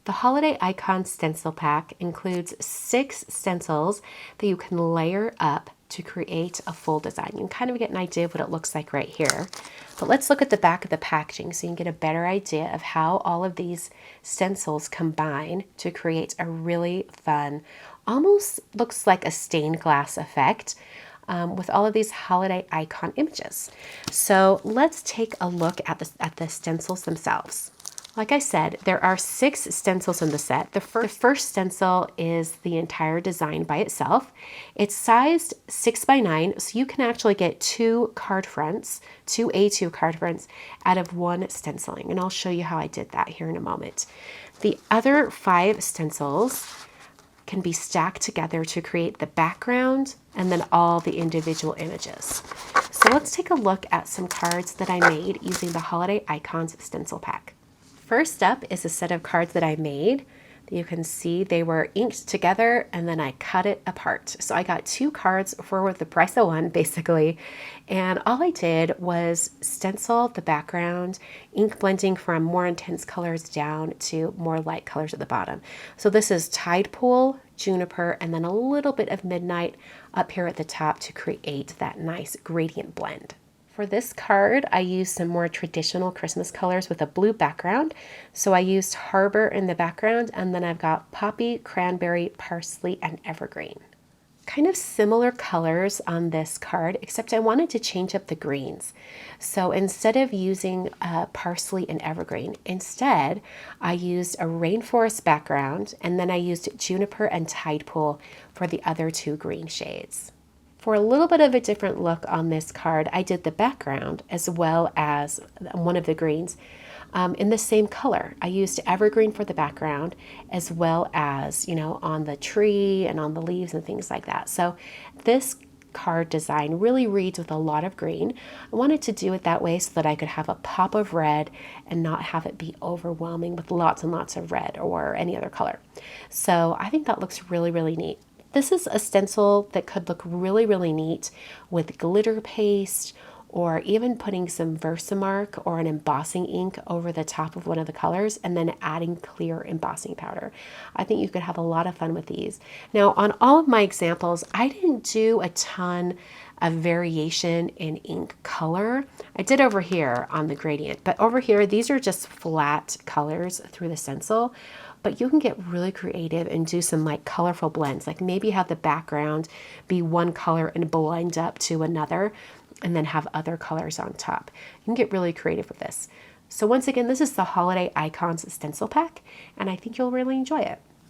The Holiday Icons Stencil Pack includes 6 stencils that you can layer up to create a full design. You can kind of get an idea of what it looks like right here. But let's look at the back of the packaging so you can get a better idea of how all of these stencils combine to create a really fun, almost looks like a stained glass effect with all of these holiday icon images. So let's take a look at the stencils themselves. Like I said, there are 6 stencils in the set. The first stencil is the entire design by itself. It's sized 6 by 9, so you can actually get 2 card fronts, 2 A2 card fronts out of one stenciling, and I'll show you how I did that here in a moment. The other 5 stencils can be stacked together to create the background and then all the individual images. So let's take a look at some cards that I made using the Holiday Icons Stencil Pack. First up is a set of cards that I made. You can see they were inked together and then I cut it apart. So I got 2 cards for the price of one, basically. And all I did was stencil the background, ink blending from more intense colors down to more light colors at the bottom. So this is Tide Pool, Juniper, and then a little bit of Midnight up here at the top to create that nice gradient blend. For this card, I used some more traditional Christmas colors with a blue background. So I used Harbor in the background, and then I've got Poppy, Cranberry, Parsley, and Evergreen. Kind of similar colors on this card, except I wanted to change up the greens. So instead of using Parsley and Evergreen, instead I used a Rainforest background, and then I used Juniper and Tide Pool for the other 2 green shades. For a little bit of a different look on this card, I did the background as well as one of the greens in the same color. I used evergreen for the background as well as, on the tree and on the leaves and things like that. So this card design really reads with a lot of green. I wanted to do it that way so that I could have a pop of red and not have it be overwhelming with lots and lots of red or any other color. So I think that looks really, really neat. This is a stencil that could look really, really neat with glitter paste or even putting some Versamark or an embossing ink over the top of one of the colors and then adding clear embossing powder. I think you could have a lot of fun with these. Now, on all of my examples, I didn't do a ton of variation in ink color. I did over here on the gradient, but over here, these are just flat colors through the stencil. But you can get really creative and do some colorful blends, like maybe have the background be one color and blend up to another and then have other colors on top. You can get really creative with this. So once again, this is the Holiday Icons Stencil Pack, and I think you'll really enjoy it.